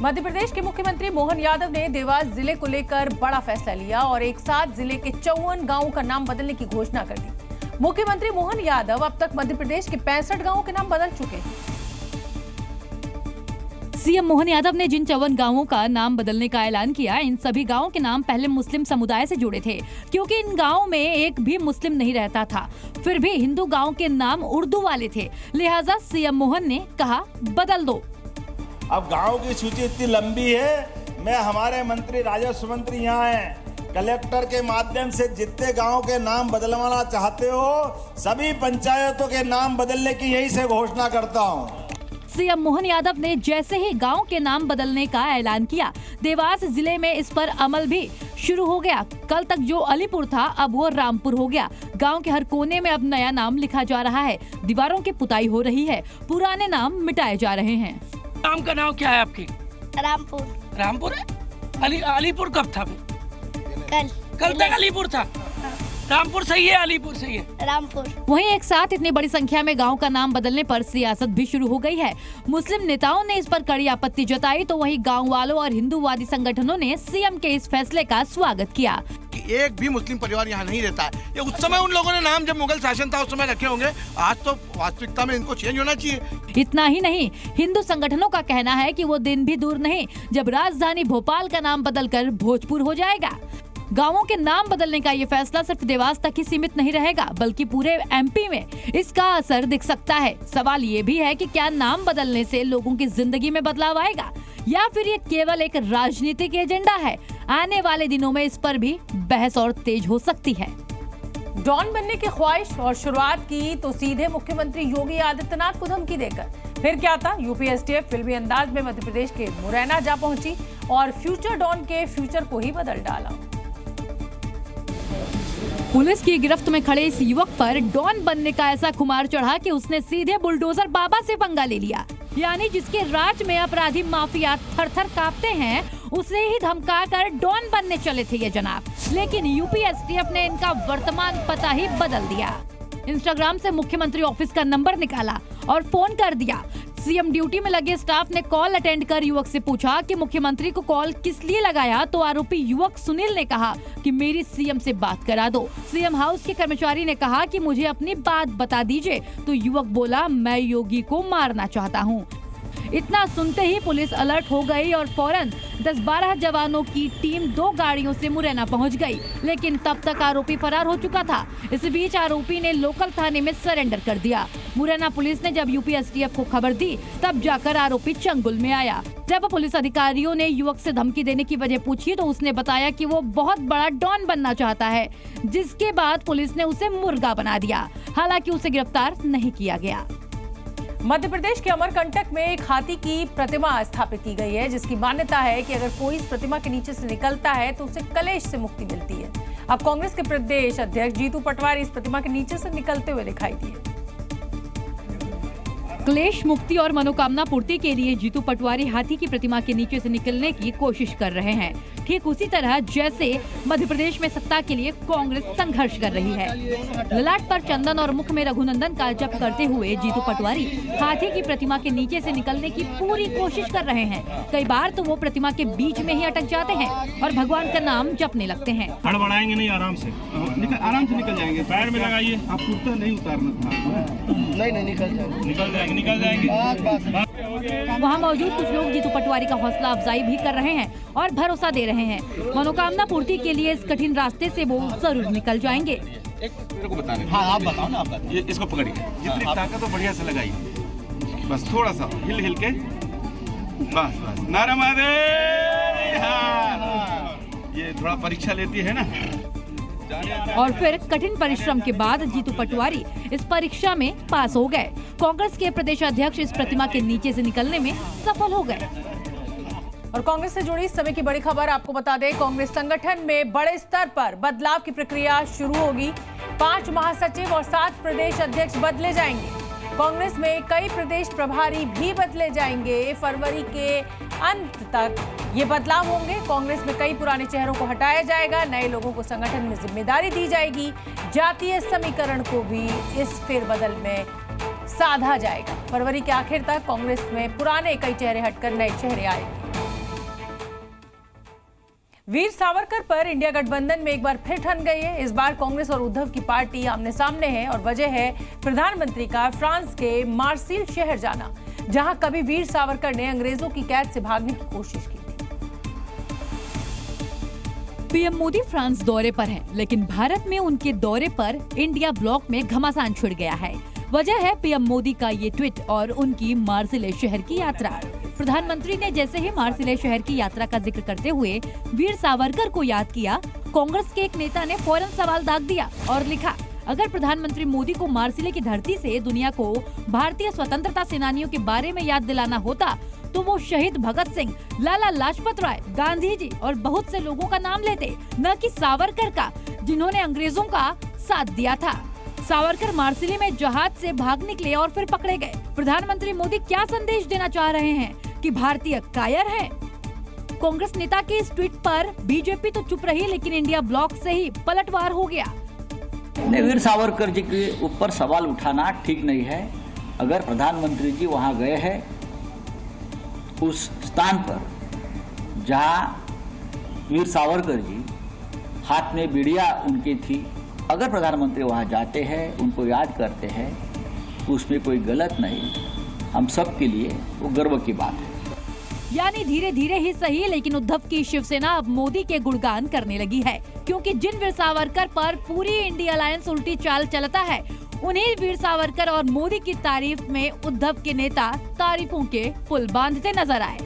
मध्य प्रदेश के मुख्यमंत्री मोहन यादव ने देवास जिले को लेकर बड़ा फैसला लिया और एक साथ जिले के 54 गांवों का नाम बदलने की घोषणा कर दी। मुख्यमंत्री मोहन यादव अब तक मध्य प्रदेश के 65 गांवों के नाम बदल चुके हैं। सीएम मोहन यादव ने जिन 54 गांवों का नाम बदलने का ऐलान किया, इन सभी गांवों के नाम पहले मुस्लिम समुदाय से जुड़े थे, क्योंकि इन गांवों में एक भी मुस्लिम नहीं रहता था। फिर भी हिंदू गांव के नाम उर्दू वाले थे, लिहाजा सीएम मोहन ने कहा बदल दो। अब गांव की सूची इतनी लंबी है, मैं हमारे मंत्री राजस्व मंत्री यहाँ हैं, कलेक्टर के माध्यम से जितने गांव के नाम बदलवाना चाहते हो सभी पंचायतों के नाम बदलने की यही से घोषणा करता हूँ। सीएम मोहन यादव ने जैसे ही गांव के नाम बदलने का ऐलान किया, देवास जिले में इस पर अमल भी शुरू हो गया। कल तक जो अलीपुर था अब वो रामपुर हो गया। गांव के हर कोने में अब नया नाम लिखा जा रहा है, दीवारों की पुताई हो रही है, पुराने नाम मिटाए जा रहे हैं। नाम का नाम क्या है आपकी? रामपुर। रामपुर है? अलीपुर कब था? कल तक अलीपुर था। रामपुर सही है, अलीपुर सही है। रामपुर। वहीं एक साथ इतनी बड़ी संख्या में गांव का नाम बदलने पर सियासत भी शुरू हो गई है। मुस्लिम नेताओं ने इस पर कड़ी आपत्ति जताई, तो वहीं गांव वालों और हिंदूवादी संगठनों ने सीएम के इस फैसले का स्वागत किया। एक भी मुस्लिम परिवार यहाँ नहीं रहता है। ये उस समय उन लोगों ने नाम जब मुगल शासन था उस समय रखे होंगे, आज तो वास्तविकता में इनको चेंज होना चाहिए। इतना ही नहीं, हिंदू संगठनों का कहना है कि वो दिन भी दूर नहीं जब राजधानी भोपाल का नाम बदलकर भोजपुर हो जाएगा। गांवों के नाम बदलने का ये फैसला सिर्फ देवास तक ही सीमित नहीं रहेगा, बल्कि पूरे एमपी में इसका असर दिख सकता है। सवाल ये भी है कि क्या नाम बदलने से लोगों की जिंदगी में बदलाव आएगा या फिर ये केवल एक राजनीतिक एजेंडा है। आने वाले दिनों में इस पर भी बहस और तेज हो सकती है। डॉन बनने की ख्वाहिश और शुरुआत की तो सीधे मुख्यमंत्री योगी आदित्यनाथ को धमकी देकर। फिर क्या था, यूपी एसटीएफ फिल्मी अंदाज में मध्य प्रदेश के मुरैना जा पहुंची और फ्यूचर डॉन के फ्यूचर को ही बदल डाला। पुलिस की गिरफ्त में खड़े इस युवक पर डॉन बनने का ऐसा खुमार चढ़ा कि उसने सीधे बुलडोजर बाबा से पंगा ले लिया। यानी जिसके राज में अपराधी माफिया थर-थर कांपते हैं, उसे ही धमकाकर डॉन बनने चले थे ये जनाब। लेकिन यूपी एसटीएफ ने इनका वर्तमान पता ही बदल दिया। इंस्टाग्राम से मुख्यमंत्री ऑफिस का नंबर निकाला और फोन कर दिया। सीएम ड्यूटी में लगे स्टाफ ने कॉल अटेंड कर युवक से पूछा कि मुख्यमंत्री को कॉल किस लिए लगाया, तो आरोपी युवक सुनील ने कहा कि मेरी सीएम से बात करा दो। सीएम हाउस के कर्मचारी ने कहा कि मुझे अपनी बात बता दीजिए, तो युवक बोला मैं योगी को मारना चाहता हूँ। इतना सुनते ही पुलिस अलर्ट हो गई और फौरन 10-12 जवानों की टीम 2 गाड़ियों से मुरैना पहुंच गई, लेकिन तब तक आरोपी फरार हो चुका था। इस बीच आरोपी ने लोकल थाने में सरेंडर कर दिया। मुरैना पुलिस ने जब यूपी एसटीएफ को खबर दी, तब जाकर आरोपी चंगुल में आया। जब पुलिस अधिकारियों ने युवक से धमकी देने की वजह पूछी, तो उसने बताया कि वो बहुत बड़ा डॉन बनना चाहता है, जिसके बाद पुलिस ने उसे मुर्गा बना दिया। हालांकि उसे गिरफ्तार नहीं किया गया। मध्य प्रदेश के अमरकंटक में एक हाथी की प्रतिमा स्थापित की गई है, जिसकी मान्यता है कि अगर कोई इस प्रतिमा के नीचे से निकलता है तो उसे कलेश से मुक्ति मिलती है। अब कांग्रेस के प्रदेश अध्यक्ष जीतू पटवारी इस प्रतिमा के नीचे से निकलते हुए दिखाई दिए। क्लेश मुक्ति और मनोकामना पूर्ति के लिए जीतू पटवारी हाथी की प्रतिमा के नीचे से निकलने की कोशिश कर रहे हैं, ठीक उसी तरह जैसे मध्य प्रदेश में सत्ता के लिए कांग्रेस संघर्ष कर रही है। ललाट पर चंदन और मुख में रघुनंदन का जप करते हुए जीतू पटवारी हाथी की प्रतिमा के नीचे से निकलने की पूरी कोशिश कर रहे हैं। कई बार तो वो प्रतिमा के बीच में ही अटक जाते हैं और भगवान का नाम जपने लगते हैं। हड़बड़ाएंगे नहीं, आराम से निकल जाएंगे। पैर में लगाइए, आप कुर्ता नहीं उतारना था। नहीं निकल जाएंगे। वहाँ मौजूद कुछ लोग जीतू पटवारी का हौसला अफजाई भी कर रहे हैं और भरोसा दे रहे हैं मनोकामना पूर्ति के लिए इस कठिन रास्ते से वो जरूर निकल जाएंगे। मेरे को बताने। हाँ आप बताओ ना, आप बताइए। इसको पकड़िए, जितनी ताकत तो बढ़िया से लगाइए, बस थोड़ा सा हिल के, बस नारा महादेव। ये थोड़ा परीक्षा लेती है ना। और फिर कठिन परिश्रम के बाद जीतू पटवारी इस परीक्षा में पास हो गए। कांग्रेस के प्रदेश अध्यक्ष इस प्रतिमा के नीचे से निकलने में सफल हो गए। और कांग्रेस से जुड़ी इस समय की बड़ी खबर आपको बता दें, कांग्रेस संगठन में बड़े स्तर पर बदलाव की प्रक्रिया शुरू होगी। 5 महासचिव और 7 प्रदेश अध्यक्ष बदले जाएंगे। कांग्रेस में कई प्रदेश प्रभारी भी बदले जाएंगे। फरवरी के अंत तक ये बदलाव होंगे। कांग्रेस में कई पुराने चेहरों को हटाया जाएगा, नए लोगों को संगठन में जिम्मेदारी दी जाएगी। जातीय समीकरण को भी इस फेरबदल में साधा जाएगा। फरवरी के आखिर तक कांग्रेस में पुराने कई चेहरे हटकर नए चेहरे आएंगे। वीर सावरकर पर इंडिया गठबंधन में एक बार फिर ठन गई है। इस बार कांग्रेस और उद्धव की पार्टी आमने सामने है और वजह है प्रधानमंत्री का फ्रांस के मार्सिल शहर जाना, जहां कभी वीर सावरकर ने अंग्रेजों की कैद से भागने की कोशिश की थी। पीएम मोदी फ्रांस दौरे पर हैं, लेकिन भारत में उनके दौरे पर इंडिया ब्लॉक में घमासान छिड़ गया है। वजह है पीएम मोदी का ये ट्वीट और उनकी मार्सिले शहर की यात्रा। प्रधानमंत्री ने जैसे ही मार्सिले शहर की यात्रा का जिक्र करते हुए वीर सावरकर को याद किया, कांग्रेस के एक नेता ने फौरन सवाल दाग दिया और लिखा, अगर प्रधानमंत्री मोदी को मार्सिले की धरती से दुनिया को भारतीय स्वतंत्रता सेनानियों के बारे में याद दिलाना होता तो वो शहीद भगत सिंह, लाला लाजपत राय, गांधी जी और बहुत से लोगों का नाम लेते, न कि सावरकर का, जिन्होंने अंग्रेजों का साथ दिया था। सावरकर मार्सिले में जहाज से भाग निकले और फिर पकड़े गए। प्रधानमंत्री मोदी क्या संदेश देना चाह रहे हैं कि भारतीय कायर हैं? कांग्रेस नेता के इस ट्वीट पर बीजेपी तो चुप रही, लेकिन इंडिया ब्लॉक से ही पलटवार हो गया। वीर सावरकर जी के ऊपर सवाल उठाना ठीक नहीं है। अगर प्रधानमंत्री जी वहां गए हैं, उस स्थान पर जहां वीर सावरकर जी हाथ में बीड़िया उनकी थी, अगर प्रधानमंत्री वहां जाते हैं, उनको याद करते हैं, उसमें कोई गलत नहीं। हम सब के लिए वो गर्व की बात है। यानी धीरे धीरे ही सही, लेकिन उद्धव की शिवसेना अब मोदी के गुणगान करने लगी है, क्योंकि जिन वीर सावरकर पर पूरी इंडिया अलायंस उल्टी चाल चलता है, उन्हीं वीर सावरकर और मोदी की तारीफ में उद्धव के नेता तारीफों के पुल बांधते नजर आए।